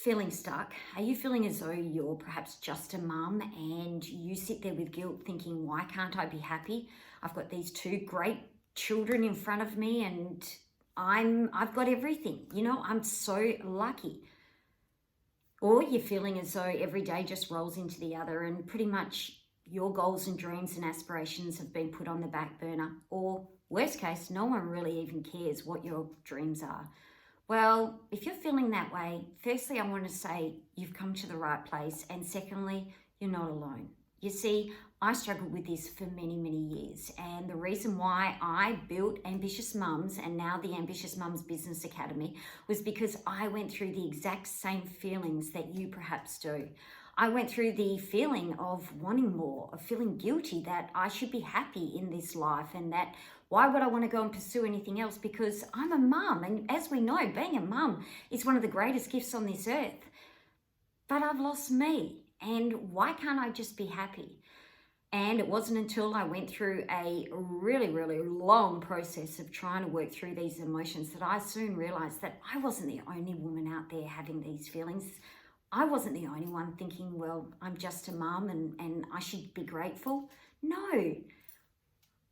feeling stuck? Are you feeling as though you're perhaps just a mum and you sit there with guilt thinking, why can't I be happy? I've got these two great children in front of me and I've got everything. I'm so lucky. Or you're feeling as though every day just rolls into the other and pretty much your goals and dreams and aspirations have been put on the back burner. Or worst case, no one really even cares what your dreams are. Well, if you're feeling that way, firstly, I want to say you've come to the right place. And secondly, you're not alone. You see, I struggled with this for many, many years. And the reason why I built Ambitious Mums and now the Ambitious Mums Business Academy was because I went through the exact same feelings that you perhaps do. I went through the feeling of wanting more, of feeling guilty that I should be happy in this life and that why would I want to go and pursue anything else? Because I'm a mum. And as we know, being a mum is one of the greatest gifts on this earth. But I've lost me. And why can't I just be happy? And it wasn't until I went through a really, really long process of trying to work through these emotions that I soon realized that I wasn't the only woman out there having these feelings. I wasn't the only one thinking, well, I'm just a mum and I should be grateful. No.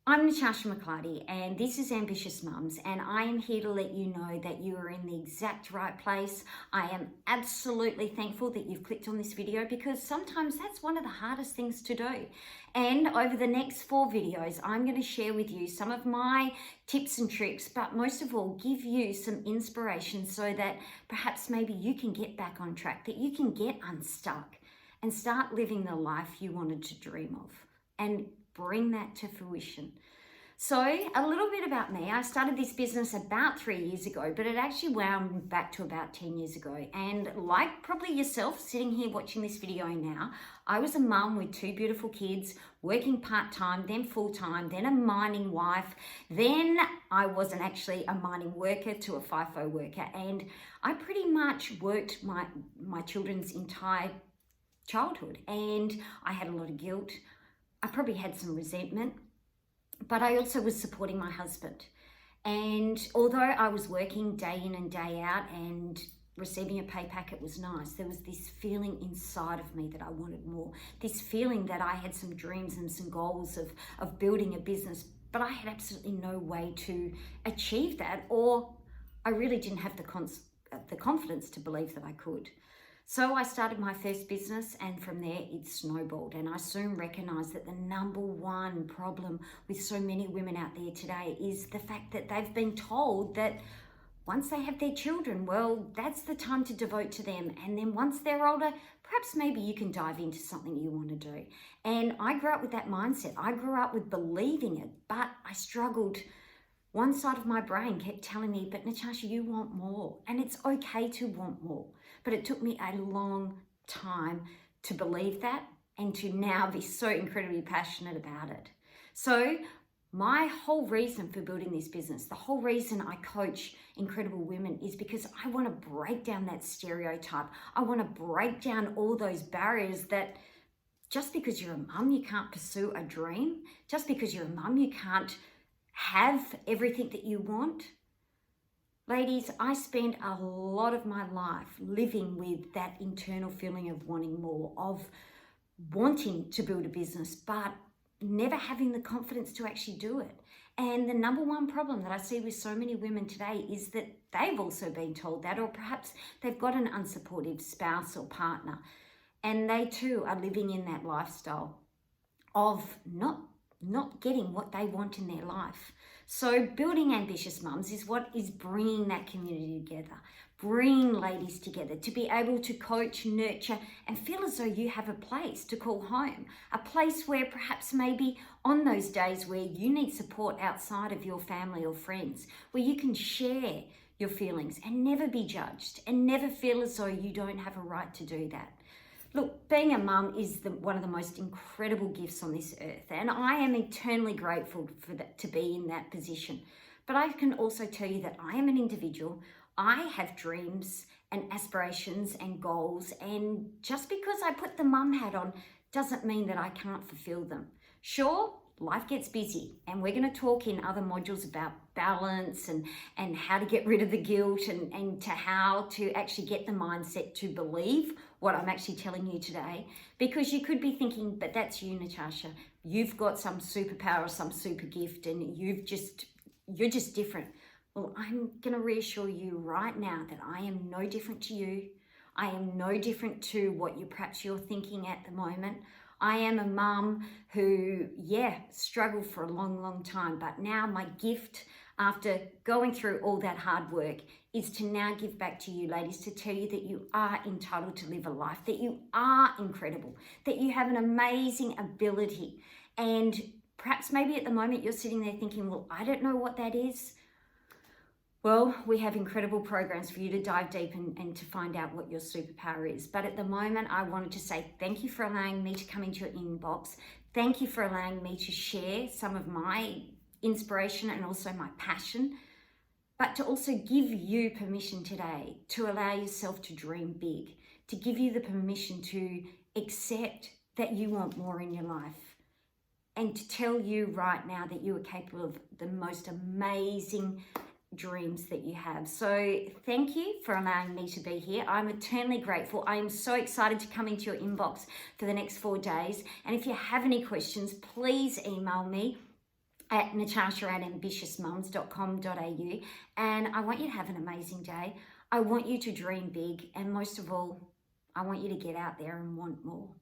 I'm Natasha McClarty and this is Ambitious Mums, and I am here to let you know that you are in the exact right place. I am absolutely thankful that you've clicked on this video because sometimes that's one of the hardest things to do. And over the next 4 videos, I'm going to share with you some of my tips and tricks, but most of all, give you some inspiration so that perhaps maybe you can get back on track, that you can get unstuck and start living the life you wanted to dream of and bring that to fruition. So a little bit about me. I started this business about 3 years ago, but it actually wound back to about 10 years ago. And like probably yourself sitting here watching this video now, I was a mum with 2 beautiful kids, working part-time, then full-time, then a mining wife. Then I wasn't actually a mining worker to a FIFO worker. And I pretty much worked my children's entire childhood. And I had a lot of guilt. I probably had some resentment, but I also was supporting my husband. And although I was working day in and day out and receiving a pay packet was nice, there was this feeling inside of me that I wanted more. This feeling that I had some dreams and some goals of building a business, but I had absolutely no way to achieve that, or I really didn't have the confidence to believe that I could. So I started my first business, and from there it snowballed, and I soon recognized that the number one problem with so many women out there today is the fact that they've been told that once they have their children, well, that's the time to devote to them. And then once they're older, perhaps maybe you can dive into something you want to do. And I grew up with that mindset. I grew up with believing it, but I struggled. One side of my brain kept telling me, but Natasha, you want more. And it's okay to want more. But it took me a long time to believe that and to now be so incredibly passionate about it. So my whole reason for building this business, the whole reason I coach incredible women is because I want to break down that stereotype. I want to break down all those barriers that just because you're a mum, you can't pursue a dream. Just because you're a mum, you can't have everything that you want. Ladies, I spend a lot of my life living with that internal feeling of wanting more, of wanting to build a business, but never having the confidence to actually do it. And the number one problem that I see with so many women today is that they've also been told that, or perhaps they've got an unsupportive spouse or partner, and they too are living in that lifestyle of not getting what they want in their life. So building Ambitious Mums is what is bringing that community together, bringing ladies together to be able to coach, nurture, and feel as though you have a place to call home, a place where perhaps maybe on those days where you need support outside of your family or friends, where you can share your feelings and never be judged and never feel as though you don't have a right to do that. Look, being a mum is one of the most incredible gifts on this earth, and I am eternally grateful for that, to be in that position. But I can also tell you that I am an individual. I have dreams and aspirations and goals, and just because I put the mum hat on doesn't mean that I can't fulfill them. Sure, life gets busy, and we're going to talk in other modules about balance and how to get rid of the guilt and to how to actually get the mindset to believe what I'm actually telling you today. Because you could be thinking, but that's you, Natasha. You've got some superpower or some super gift and you're just different. Well, I'm going to reassure you right now that I am no different to you. I am no different to what perhaps you're thinking at the moment. I am a mum who, struggled for a long, long time, but now my gift after going through all that hard work is to now give back to you, ladies, to tell you that you are entitled to live a life, that you are incredible, that you have an amazing ability. And perhaps maybe at the moment you're sitting there thinking, well, I don't know what that is. Well, we have incredible programs for you to dive deep and to find out what your superpower is. But at the moment, I wanted to say thank you for allowing me to come into your inbox. Thank you for allowing me to share some of my inspiration and also my passion, but to also give you permission today to allow yourself to dream big, to give you the permission to accept that you want more in your life, and to tell you right now that you are capable of the most amazing dreams that you have. So thank you for allowing me to be here. I'm eternally grateful. I am so excited to come into your inbox for the next 4 days. And if you have any questions, please email me at natasha@ambitiousmums.com.au. And I want you to have an amazing day. I want you to dream big. And most of all, I want you to get out there and want more.